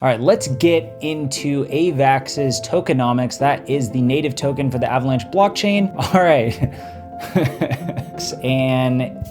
All right, let's get into Avax's Tokenomics. That is the native token for the Avalanche blockchain. All right. And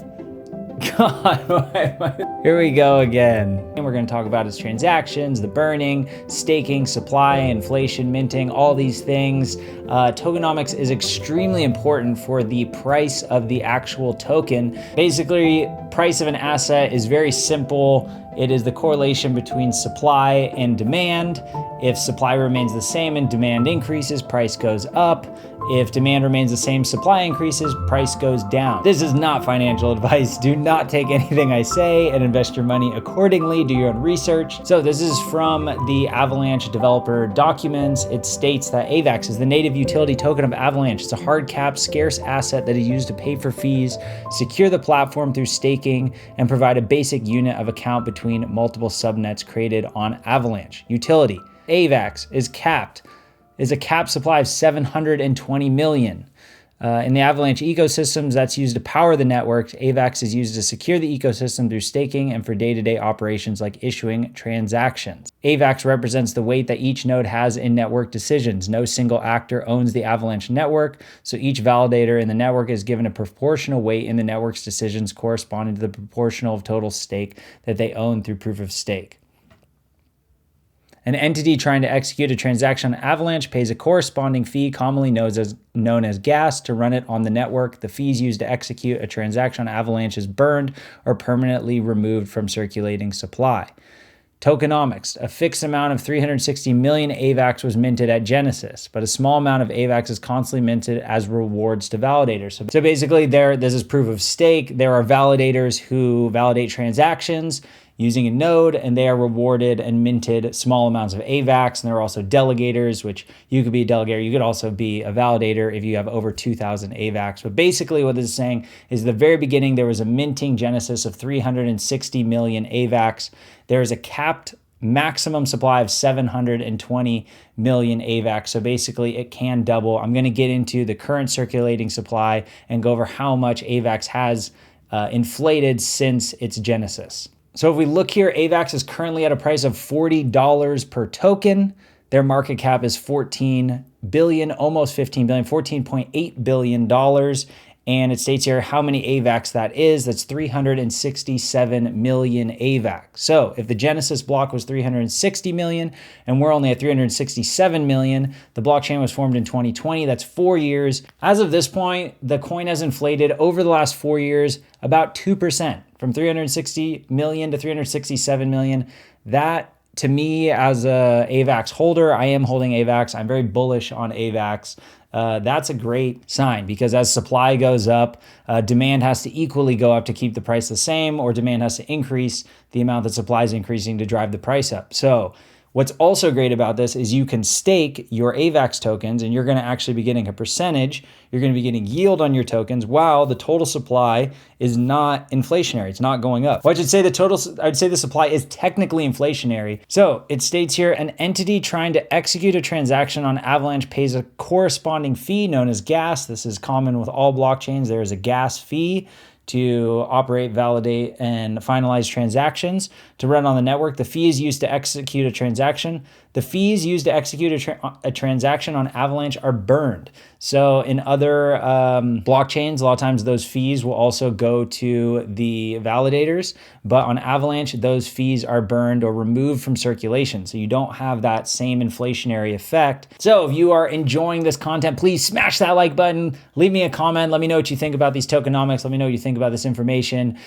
God, here we go again. And we're going to talk about its transactions, the burning, staking, supply, inflation, minting, all these things. Tokenomics is extremely important for the price of the actual token. Basically, price of an asset is very simple. It is the correlation between supply and demand. If supply remains the same and demand increases, price goes up. If demand remains the same, supply increases, price goes down. This is not financial advice. Do not take anything I say and invest your money accordingly. Do your own research. So this is from the Avalanche developer documents. It states that Avax is the native utility token of Avalanche. It's a hard cap, scarce asset that is used to pay for fees, secure the platform through staking, and provide a basic unit of account between multiple subnets created on Avalanche. Utility. Avax is a capped supply of 720 million. In the Avalanche ecosystems, that's used to power the network. Avax is used to secure the ecosystem through staking and for day-to-day operations like issuing transactions. Avax represents the weight that each node has in network decisions. No single actor owns the Avalanche network, so each validator in the network is given a proportional weight in the network's decisions corresponding to the proportional of total stake that they own through proof of stake. An entity trying to execute a transaction on Avalanche pays a corresponding fee, commonly known as gas, to run it on the network. The fees used to execute a transaction on Avalanche is burned or permanently removed from circulating supply. Tokenomics. A fixed amount of 360 million Avax was minted at Genesis, but a small amount of Avax is constantly minted as rewards to validators. So basically this is proof of stake. There are validators who validate transactions using a node, and they are rewarded and minted small amounts of Avax. And there are also delegators, which you could be a delegator. You could also be a validator if you have over 2,000 Avax. But basically what this is saying is the very beginning, there was a minting genesis of 360 million Avax. There is a capped maximum supply of 720 million Avax. So basically it can double. I'm going to get into the current circulating supply and go over how much Avax has inflated since its genesis. So if we look here, Avax is currently at a price of $40 per token. Their market cap is 14 billion, almost 15 billion, $14.8 billion. And it states here how many Avax that is. That's 367 million Avax. So if the Genesis block was 360 million and we're only at 367 million, the blockchain was formed in 2020. That's 4 years. As of this point, the coin has inflated over the last 4 years about 2%, from 360 million to 367 million. That, to me, as a Avax holder, I am holding Avax. I'm very bullish on Avax. That's a great sign, because as supply goes up, demand has to equally go up to keep the price the same, or demand has to increase the amount that supply is increasing to drive the price up. So what's also great about this is you can stake your Avax tokens, and you're going to actually be getting a percentage. You're going to be getting yield on your tokens while the total supply is not inflationary. It's not going up. Well, I'd say the supply is technically inflationary. So it states here, an entity trying to execute a transaction on Avalanche pays a corresponding fee known as gas. This is common with all blockchains. There is a gas fee to operate, validate, and finalize transactions to run on the network. The fee is used to execute a transaction. The fees used to execute a transaction on Avalanche are burned. So in other blockchains, a lot of times those fees will also go to the validators, but on Avalanche, those fees are burned or removed from circulation. So you don't have that same inflationary effect. So if you are enjoying this content, please smash that like button, leave me a comment, let me know what you think about these tokenomics, let me know what you think about this information,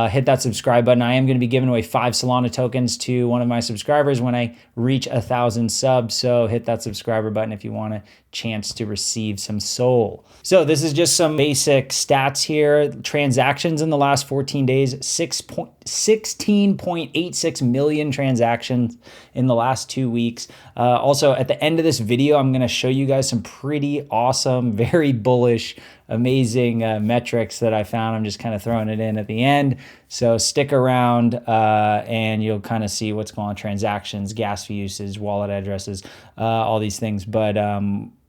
hit that subscribe button. I am going to be giving away 5 Solana tokens to one of my subscribers when I reach 1,000 subs. So hit that subscriber button if you want a chance to receive some SOL. So this is just some basic stats here. Transactions in the last 14 days, 16.86 million transactions in the last 2 weeks. Also, at the end of this video, I'm going to show you guys some pretty awesome, very bullish, amazing metrics that I found. I'm just kind of throwing it in at the end. So stick around and you'll kind of see what's going on: transactions, gas fee usage, wallet addresses, all these things. But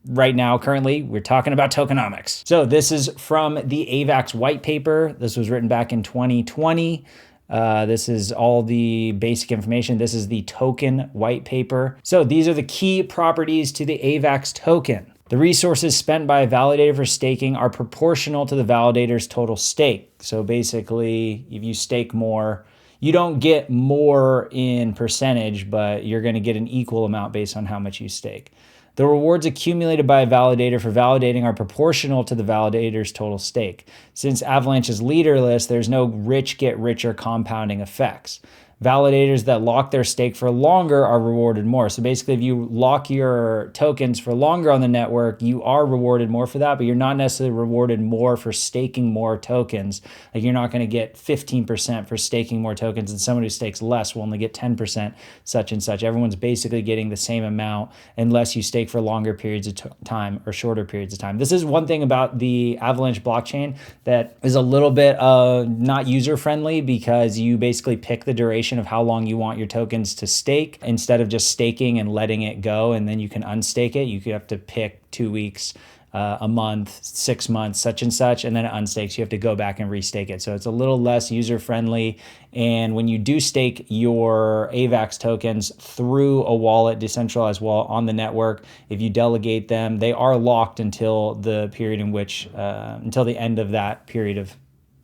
right now, currently, we're talking about tokenomics. So this is from the Avax white paper. This was written back in 2020. This is all the basic information. This is the token white paper. So these are the key properties to the Avax token. The resources spent by a validator for staking are proportional to the validator's total stake. So basically, if you stake more, you don't get more in percentage, but you're going to get an equal amount based on how much you stake. The rewards accumulated by a validator for validating are proportional to the validator's total stake. Since Avalanche is leaderless, there's no rich get richer compounding effects. Validators that lock their stake for longer are rewarded more. So basically, if you lock your tokens for longer on the network, you are rewarded more for that, but you're not necessarily rewarded more for staking more tokens. Like, you're not going to get 15% for staking more tokens, and someone who stakes less will only get 10%, such and such. Everyone's basically getting the same amount unless you stake for longer periods of time or shorter periods of time. This is one thing about the Avalanche blockchain that is a little bit not user-friendly, because you basically pick the duration of how long you want your tokens to stake instead of just staking and letting it go, and then you can unstake it. You could have to pick 2 weeks, a month, 6 months, such and such, and then it unstakes. You have to go back and restake it. So it's a little less user-friendly. And when you do stake your Avax tokens through a wallet, decentralized wallet on the network, if you delegate them, they are locked until the period in which, until the end of that period of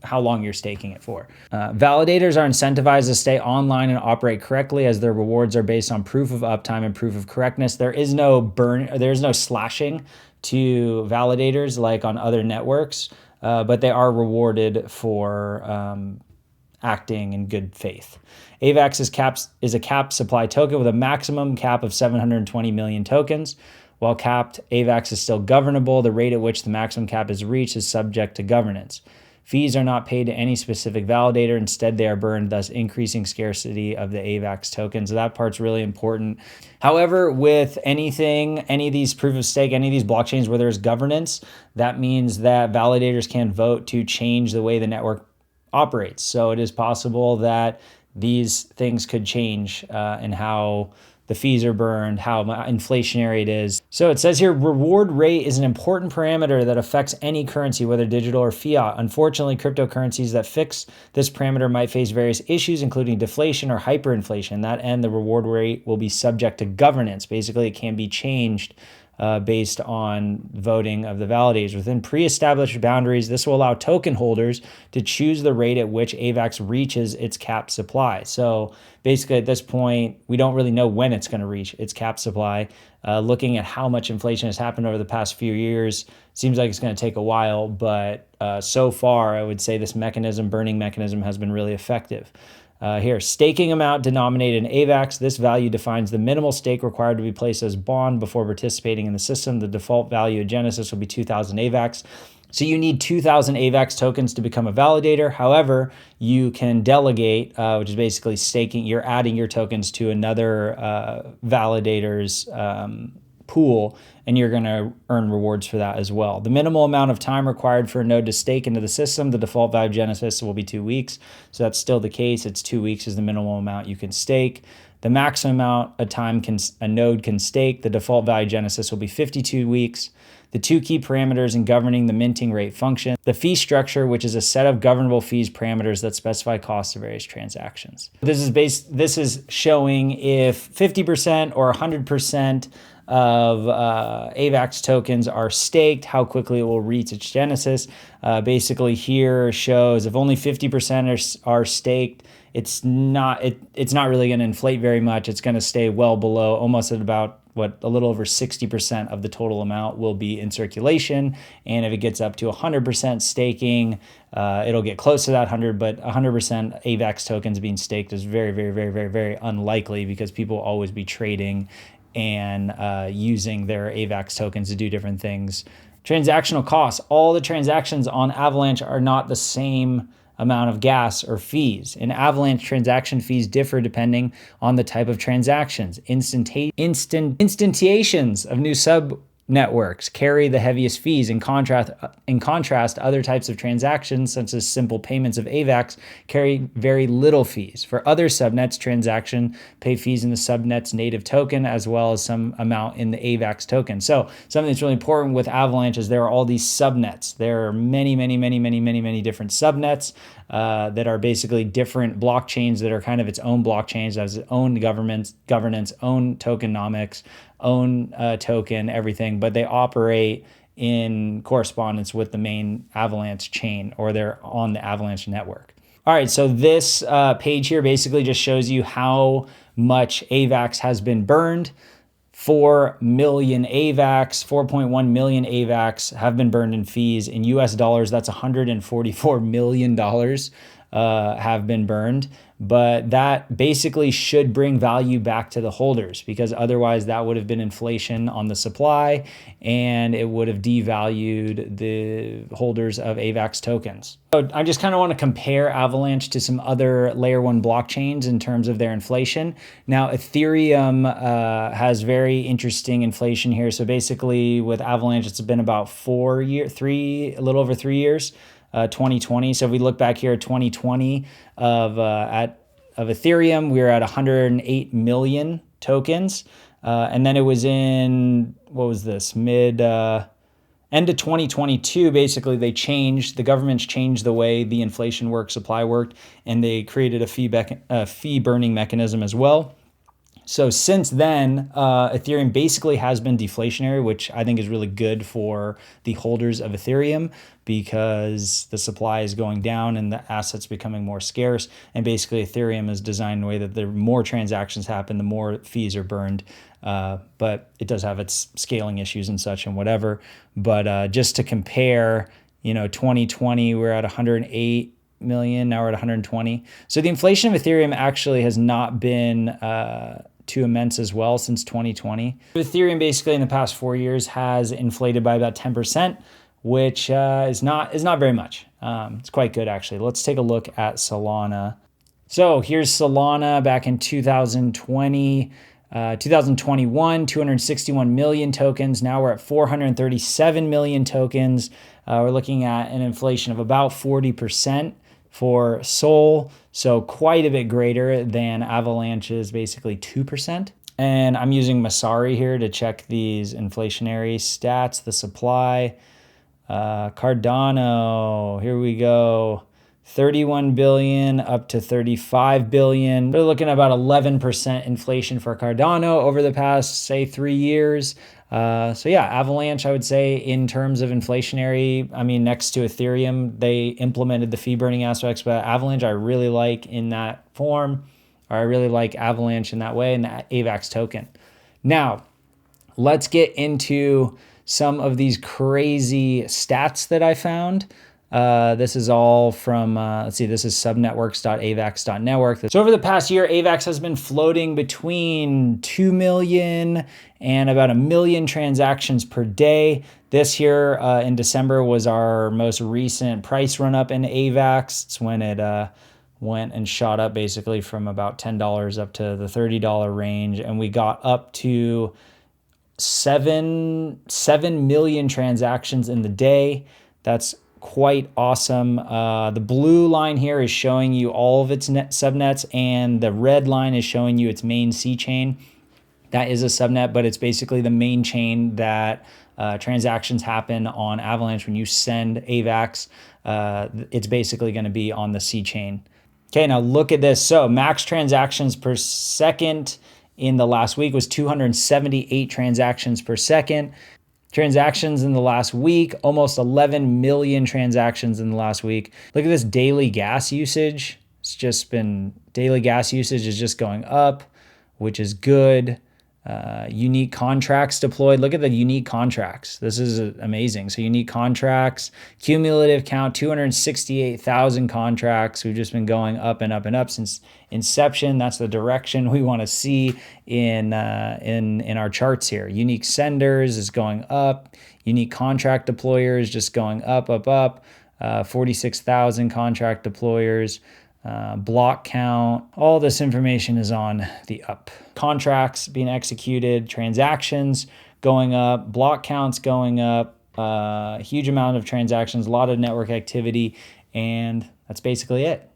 how long you're staking it for. Validators are incentivized to stay online and operate correctly, as their rewards are based on proof of uptime and proof of correctness. There's no slashing to validators like on other networks, but they are rewarded for acting in good faith. Avax is a capped supply token with a maximum cap of 720 million tokens. While capped, Avax is still governable. The rate at which the maximum cap is reached is subject to governance. Fees are not paid to any specific validator. Instead, they are burned, thus increasing scarcity of the Avax token. So that part's really important. However, with anything, any of these proof of stake, any of these blockchains where there's governance, that means that validators can vote to change the way the network operates. So it is possible that these things could change in how the fees are burned, how inflationary it is. So it says here, reward rate is an important parameter that affects any currency, whether digital or fiat. Unfortunately, cryptocurrencies that fix this parameter might face various issues, including deflation or hyperinflation. In that end, the reward rate will be subject to governance. Basically, it can be changed based on voting of the validators. Within pre-established boundaries, this will allow token holders to choose the rate at which Avax reaches its capped supply. So basically at this point, we don't really know when it's going to reach its capped supply. Looking at how much inflation has happened over the past few years, seems like it's going to take a while, but so far I would say this burning mechanism has been really effective. Here, staking amount denominated in Avax. This value defines the minimal stake required to be placed as bond before participating in the system. The default value of Genesis will be 2,000 Avax. So you need 2,000 Avax tokens to become a validator. However, you can delegate, which is basically staking. You're adding your tokens to another validator's pool, and you're going to earn rewards for that as well. The minimal amount of time required for a node to stake into the system, the default value of Genesis will be 2 weeks. So that's still the case. It's 2 weeks is the minimal amount you can stake. The maximum amount of time a node can stake, the default value of Genesis will be 52 weeks. The two key parameters in governing the minting rate function, the fee structure, which is a set of governable fees parameters that specify costs of various transactions. This is showing if 50% or 100% of Avax tokens are staked, how quickly it will reach its genesis. Basically here shows if only 50% are staked, it's not really going to inflate very much. It's going to stay well below, almost at about a little over 60% of the total amount will be in circulation. And if it gets up to 100% staking, it'll get close to that 100, but 100% Avax tokens being staked is very, very, very, very, very unlikely, because people will always be trading and using their Avax tokens to do different things. Transactional costs. All the transactions on Avalanche are not the same amount of gas or fees. In Avalanche, transaction fees differ depending on the type of transactions. Instantiations of new networks carry the heaviest fees. In contrast, other types of transactions, such as simple payments of Avax, carry very little fees. For other subnets, transaction pay fees in the subnet's native token, as well as some amount in the Avax token. So something that's really important with Avalanche is there are all these subnets. There are many different subnets that are basically different blockchains that are kind of its own blockchains, has its own governance, own tokenomics, own token, everything, but they operate in correspondence with the main Avalanche chain, or they're on the Avalanche network. All right, so this page here basically just shows you how much Avax has been burned. 4 million Avax, 4.1 million Avax have been burned in fees. In US dollars, that's $144 million have been burned. But that basically should bring value back to the holders, because otherwise that would have been inflation on the supply and it would have devalued the holders of Avax tokens. So I just kind of want to compare Avalanche to some other layer 1 blockchains in terms of their inflation. Now, Ethereum has very interesting inflation here. So basically with Avalanche, it's been about a little over 3 years. 2020. So if we look back here at 2020 of Ethereum, we were at 108 million tokens. And then it was in, what was this, end of 2022, basically the governments changed the way the inflation worked, supply worked, and they created a fee burning mechanism as well. So since then, Ethereum basically has been deflationary, which I think is really good for the holders of Ethereum, because the supply is going down and the assets becoming more scarce. And basically Ethereum is designed in a way that the more transactions happen, the more fees are burned. But it does have its scaling issues and such and whatever. But just to compare, 2020, we're at 108 million, now we're at 120. So the inflation of Ethereum actually has not been too immense as well since 2020. Ethereum basically in the past 4 years has inflated by about 10%, which is not very much. It's quite good actually. Let's take a look at Solana. So here's Solana back in 2020. 2021, 261 million tokens. Now we're at 437 million tokens. We're looking at an inflation of about 40% for Sol, so quite a bit greater than Avalanche's basically 2%. And I'm using Masari here to check these inflationary stats, the supply. Cardano, here we go. 31 billion up to 35 billion. We're looking at about 11% inflation for Cardano over the past, say, 3 years. So yeah, Avalanche, I would say in terms of inflationary, next to Ethereum, they implemented the fee burning aspects, but Avalanche I really like in that form, or I really like Avalanche in that way, and the Avax token. Now, let's get into some of these crazy stats that I found. This is all from, this is subnetworks.avax.network. So over the past year, Avax has been floating between 2 million and about 1 million transactions per day. This here in December was our most recent price run up in Avax. It's when it went and shot up basically from about $10 up to the $30 range. And we got up to 7 million transactions in the day. That's quite awesome. The blue line here is showing you all of its subnets, and the red line is showing you its main C chain. That is a subnet, but it's basically the main chain that transactions happen on Avalanche. When you send Avax, it's basically going to be on the C chain. Okay, now look at this. So max transactions per second in the last week was 278 transactions per second. Transactions in the last week, almost 11 million transactions in the last week. Look at this daily gas usage. Daily gas usage is just going up, which is good. Unique contracts deployed. Look at the unique contracts. This is amazing. So unique contracts, cumulative count, 268,000 contracts. We've just been going up and up and up since inception. That's the direction we want to see in our charts here. Unique senders is going up. Unique contract deployers just going up, up, up. 46,000 contract deployers. Block count, all this information is on the up. Contracts being executed, transactions going up, block counts going up, huge amount of transactions, a lot of network activity, and that's basically it.